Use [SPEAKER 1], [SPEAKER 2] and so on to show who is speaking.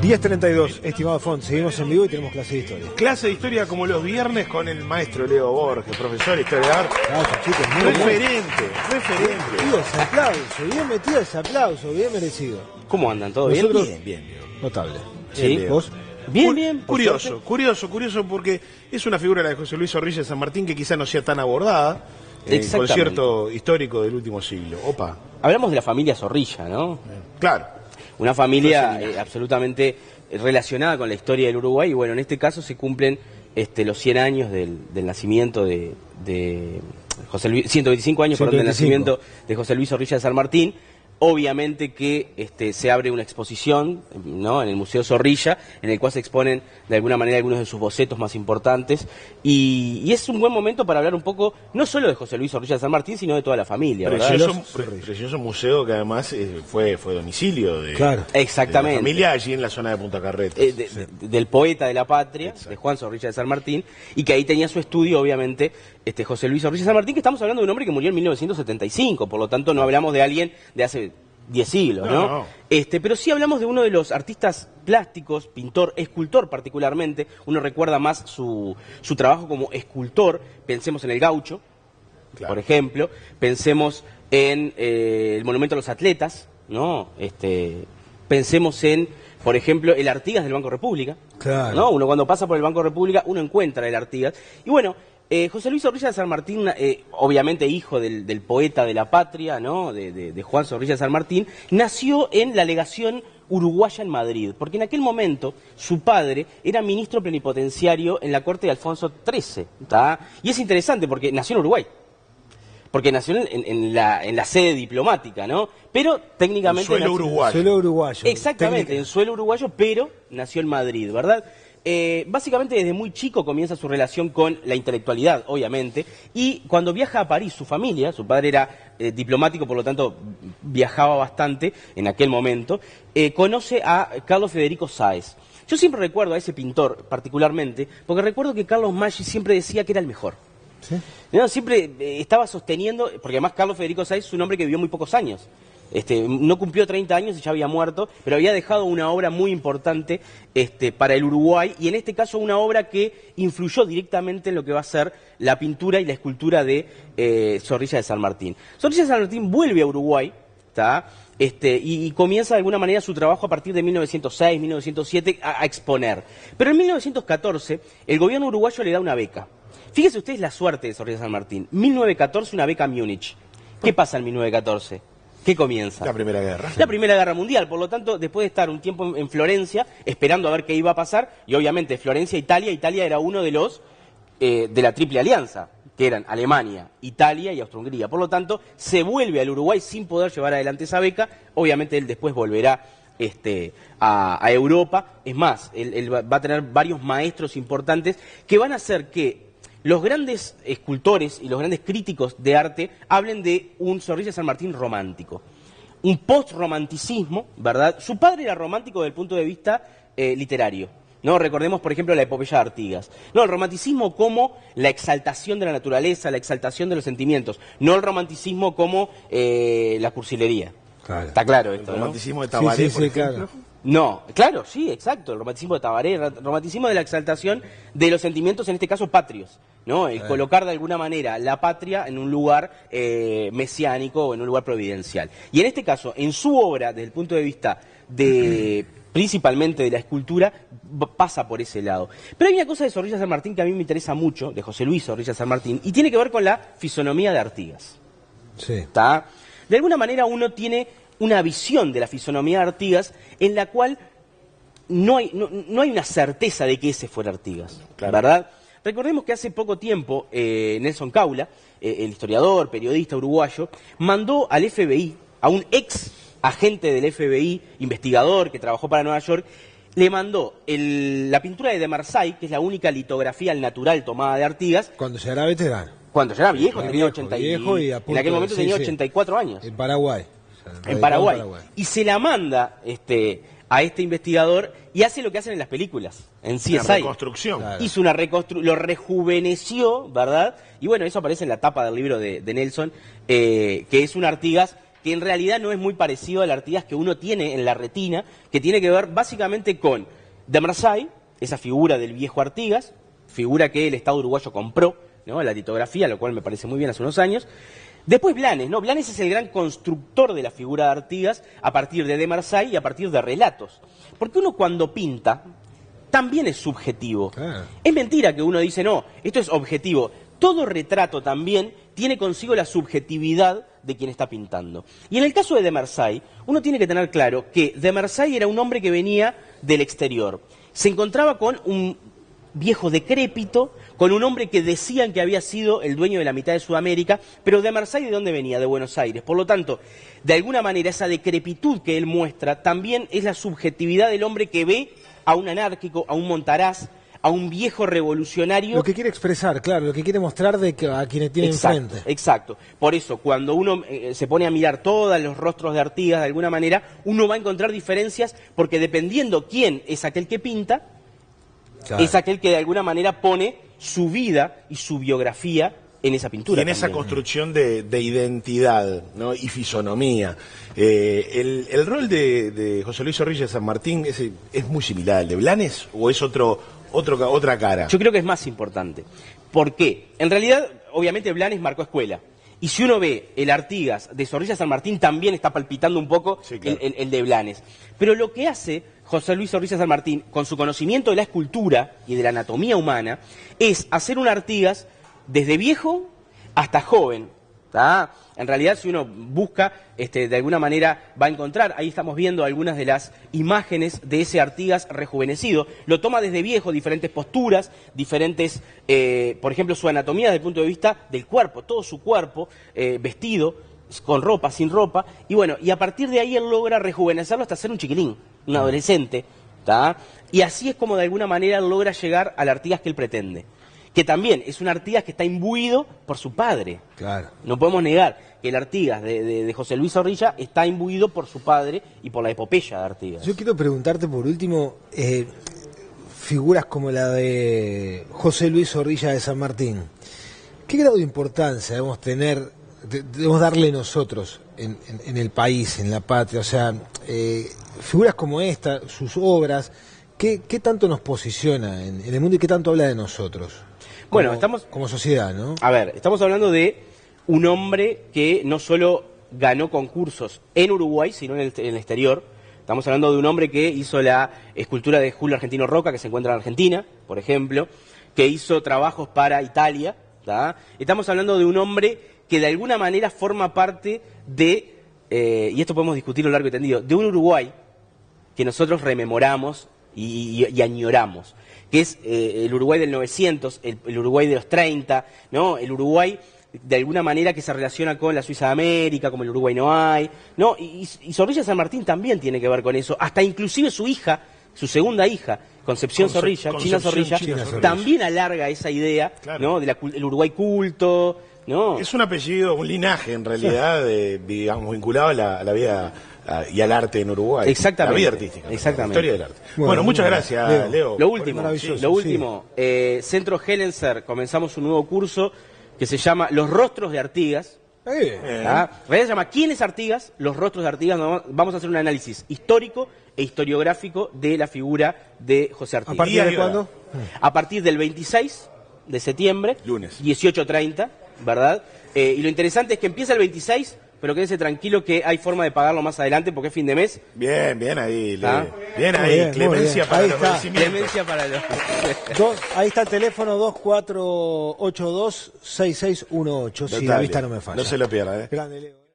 [SPEAKER 1] 10:32, estimado Font, seguimos en vivo y tenemos clase de historia.
[SPEAKER 2] Clase de historia como los viernes con el maestro Leo Borges, profesor de historia de arte.
[SPEAKER 1] Gracias, chicos, muy
[SPEAKER 2] Referente.
[SPEAKER 1] bien metido ese aplauso, bien metido ese aplauso, bien merecido.
[SPEAKER 3] ¿Cómo andan? ¿Todo bien?
[SPEAKER 1] Nosotros,
[SPEAKER 2] Bien.
[SPEAKER 1] notable.
[SPEAKER 3] Sí.
[SPEAKER 1] ¿Vos?
[SPEAKER 3] Bien.
[SPEAKER 2] Curioso porque es una figura la de José Luis Zorrilla de San Martín que quizá no sea tan abordada. Concierto histórico del último siglo. Opa.
[SPEAKER 3] Hablamos de la familia Zorrilla, ¿no?
[SPEAKER 2] Claro.
[SPEAKER 3] Una familia absolutamente relacionada con la historia del Uruguay, y bueno, en este caso se cumplen los 100 años del nacimiento de José Luis, 125 años, perdón, del nacimiento de José Luis Zorrilla de San Martín. Obviamente que se abre una exposición, ¿no?, en el Museo Zorrilla, en el cual se exponen de alguna manera algunos de sus bocetos más importantes, y es un buen momento para hablar un poco, no solo de José Luis Zorrilla de San Martín, sino de toda la familia, ¿verdad?
[SPEAKER 2] Precioso museo que además fue domicilio de,
[SPEAKER 3] exactamente,
[SPEAKER 2] de la familia allí en la zona de Punta Carretas.
[SPEAKER 3] Del poeta de la patria,
[SPEAKER 2] exacto,
[SPEAKER 3] de Juan Zorrilla de San Martín, y que ahí tenía su estudio, obviamente, José Luis Zorrilla de San Martín, que estamos hablando de un hombre que murió en 1975, por lo tanto no hablamos de alguien de hace 10 siglos, ¿no? Pero sí hablamos de uno de los artistas plásticos, pintor, escultor particularmente. Uno recuerda más su trabajo como escultor. Pensemos en el Gaucho, por ejemplo. Pensemos en el Monumento a los Atletas, ¿no? Pensemos en, por ejemplo, el Artigas del Banco República, ¿no? Uno cuando pasa por el Banco República, uno encuentra el Artigas. Y bueno, José Luis Zorrilla de San Martín, obviamente hijo del poeta de la patria, ¿no?, de Juan Zorrilla de San Martín, nació en la legación uruguaya en Madrid, porque en aquel momento su padre era ministro plenipotenciario en la corte de Alfonso XIII, ¿tá? Y es interesante porque nació en Uruguay, porque nació en la sede diplomática, ¿no? Pero técnicamente...
[SPEAKER 2] En suelo uruguayo.
[SPEAKER 3] Exactamente, en suelo uruguayo, pero nació en Madrid, ¿verdad? Básicamente desde muy chico comienza su relación con la intelectualidad, obviamente, y cuando viaja a París, su familia, su padre era diplomático, por lo tanto viajaba bastante en aquel momento, conoce a Carlos Federico Sáez. Yo siempre recuerdo a ese pintor particularmente, porque recuerdo que Carlos Maggi siempre decía que era el mejor. ¿Sí? ¿No? Siempre estaba sosteniendo, porque además Carlos Federico Sáez es un hombre que vivió muy pocos años. No cumplió 30 años y ya había muerto, pero había dejado una obra muy importante para el Uruguay, y en este caso una obra que influyó directamente en lo que va a ser la pintura y la escultura de Zorrilla de San Martín. Zorrilla de San Martín vuelve a Uruguay, ¿tá? Y comienza de alguna manera su trabajo a partir de 1906, 1907 a exponer. Pero en 1914 el gobierno uruguayo le da una beca. Fíjese ustedes la suerte de Zorrilla de San Martín. 1914, una beca a Múnich. ¿Qué pasa en 1914? ¿Qué comienza?
[SPEAKER 2] La Primera Guerra.
[SPEAKER 3] La Primera Guerra Mundial. Por lo tanto, después de estar un tiempo en Florencia, esperando a ver qué iba a pasar, y obviamente Florencia, Italia era uno de los de la Triple Alianza, que eran Alemania, Italia y Austria-Hungría. Por lo tanto, se vuelve al Uruguay sin poder llevar adelante esa beca. Obviamente él después volverá a Europa. Es más, él va a tener varios maestros importantes que van a hacer que los grandes escultores y los grandes críticos de arte hablen de un Zorrilla de San Martín romántico, un post-romanticismo, ¿verdad? Su padre era romántico desde el punto de vista literario, ¿no? Recordemos, por ejemplo, la epopeya de Artigas. No, el romanticismo como la exaltación de la naturaleza, la exaltación de los sentimientos, no el romanticismo como la cursilería. Claro. Está claro esto,
[SPEAKER 2] el
[SPEAKER 3] ¿no?
[SPEAKER 2] romanticismo de Tabaré, por ejemplo.
[SPEAKER 3] Claro. No, claro, sí, exacto, el romanticismo de Tabaré, el romanticismo de la exaltación de los sentimientos, en este caso patrios, ¿no? El colocar de alguna manera la patria en un lugar mesiánico o en un lugar providencial. Y en este caso, en su obra, desde el punto de vista principalmente de la escultura, pasa por ese lado. Pero hay una cosa de Zorrilla de San Martín que a mí me interesa mucho, de José Luis Zorrilla de San Martín, y tiene que ver con la fisonomía de Artigas. Sí. ¿Está? De alguna manera uno tiene una visión de la fisonomía de Artigas en la cual no hay una certeza de que ese fuera Artigas, ¿verdad? Recordemos que hace poco tiempo Nelson Caula, el historiador, periodista uruguayo, mandó al FBI, a un ex agente del FBI, investigador que trabajó para Nueva York, le mandó la pintura de Marseille, que es la única litografía al natural tomada de Artigas.
[SPEAKER 1] Cuando ya era veterano.
[SPEAKER 3] Cuando ya era viejo, tenía 80
[SPEAKER 1] viejo y a punto
[SPEAKER 3] en aquel momento tenía 84 años.
[SPEAKER 1] En Paraguay.
[SPEAKER 3] En Paraguay. Y se la manda a este investigador y hace lo que hacen en las películas, en CSI.
[SPEAKER 2] Una reconstrucción.
[SPEAKER 3] Claro. Hizo una lo rejuveneció, ¿verdad? Y bueno, eso aparece en la tapa del libro de Nelson, que es un Artigas que en realidad no es muy parecido al Artigas que uno tiene en la retina, que tiene que ver básicamente con de Marsay, esa figura del viejo Artigas, figura que el Estado uruguayo compró, ¿no?, la litografía, lo cual me parece muy bien hace unos años. Después Blanes, ¿no? Blanes es el gran constructor de la figura de Artigas a partir de Marsay y a partir de relatos. Porque uno cuando pinta también es subjetivo. Es mentira que uno dice, no, esto es objetivo. Todo retrato también tiene consigo la subjetividad de quien está pintando. Y en el caso de Marsay, uno tiene que tener claro que de Marsay era un hombre que venía del exterior. Se encontraba con un viejo decrépito, con un hombre que decían que había sido el dueño de la mitad de Sudamérica, pero de Marsay, ¿de dónde venía? De Buenos Aires. Por lo tanto, de alguna manera esa decrepitud que él muestra también es la subjetividad del hombre que ve a un anárquico, a un Montaraz, a un viejo revolucionario.
[SPEAKER 1] Lo que quiere expresar, claro, lo que quiere mostrar de que a quienes tiene enfrente.
[SPEAKER 3] Exacto. Por eso, cuando uno se pone a mirar todos los rostros de Artigas, de alguna manera, uno va a encontrar diferencias, porque dependiendo quién es aquel que pinta, claro, es aquel que de alguna manera pone su vida y su biografía en esa pintura.
[SPEAKER 2] Y en esa construcción de identidad, ¿no?, y fisonomía. ¿El rol de José Luis Zorrilla de San Martín es muy similar al de Blanes o es otra cara?
[SPEAKER 3] Yo creo que es más importante. ¿Por qué? En realidad, obviamente, Blanes marcó escuela. Y si uno ve el Artigas de Zorrilla San Martín, también está palpitando un poco, sí, claro, el de Blanes. Pero lo que hace José Luis Zorrilla San Martín, con su conocimiento de la escultura y de la anatomía humana, es hacer un Artigas desde viejo hasta joven. ¿Tá? En realidad, si uno busca, de alguna manera va a encontrar, ahí estamos viendo algunas de las imágenes de ese Artigas rejuvenecido. Lo toma desde viejo, diferentes posturas, diferentes, por ejemplo, su anatomía desde el punto de vista del cuerpo, todo su cuerpo, vestido, con ropa, sin ropa, y bueno, y a partir de ahí él logra rejuvenecerlo hasta ser un chiquilín, un adolescente, ¿tá? Y así es como de alguna manera él logra llegar al Artigas que él pretende. Que también es un Artigas que está imbuido por su padre. Claro. No podemos negar que el Artigas de José Luis Zorrilla está imbuido por su padre y por la epopeya de Artigas.
[SPEAKER 1] Yo quiero preguntarte por último, figuras como la de José Luis Zorrilla de San Martín, ¿qué grado de importancia debemos darle nosotros en el país, en la patria? O sea, figuras como esta, sus obras, ¿qué tanto nos posiciona en el mundo y qué tanto habla de nosotros?
[SPEAKER 3] Bueno, estamos
[SPEAKER 1] como sociedad, ¿no?
[SPEAKER 3] A ver, estamos hablando de un hombre que no solo ganó concursos en Uruguay, sino en el exterior. Estamos hablando de un hombre que hizo la escultura de Julio Argentino Roca, que se encuentra en Argentina, por ejemplo, que hizo trabajos para Italia, ¿tá? Estamos hablando de un hombre que de alguna manera forma parte de, y esto podemos discutirlo largo y tendido, de un Uruguay que nosotros rememoramos y añoramos, que es el Uruguay del 900, el Uruguay de los 30, ¿no? El Uruguay de alguna manera que se relaciona con la Suiza de América, como el Uruguay no hay, ¿no? Y Zorrilla San Martín también tiene que ver con eso, hasta inclusive su hija, su segunda hija, Concepción Zorrilla, China Zorrilla, también alarga esa idea, claro, ¿no?, del Uruguay culto, ¿no?
[SPEAKER 2] Es un apellido, un linaje en realidad, digamos, vinculado a la vida y al arte en Uruguay.
[SPEAKER 3] Exactamente.
[SPEAKER 2] La vida artística.
[SPEAKER 3] Exactamente.
[SPEAKER 2] La historia del arte. Bueno, muchas gracias, Leo.
[SPEAKER 3] Lo último, Centro Hellenser, comenzamos un nuevo curso que se llama Los Rostros de Artigas. Se llama ¿Quién es Artigas? Los Rostros de Artigas. Vamos a hacer un análisis histórico e historiográfico de la figura de José Artigas.
[SPEAKER 1] ¿A partir de cuándo?
[SPEAKER 3] A partir del 26 de septiembre,
[SPEAKER 2] lunes,
[SPEAKER 3] 18:30, ¿verdad? Y lo interesante es que empieza el 26, pero quédese tranquilo que hay forma de pagarlo más adelante porque es fin de mes.
[SPEAKER 2] Bien ahí, bien ahí, clemencia para los vencimientos.
[SPEAKER 3] Clemencia para los...
[SPEAKER 1] Ahí está el teléfono 2482-6618, si la vista no me falla.
[SPEAKER 2] No se lo pierda,
[SPEAKER 1] Grande, Leo.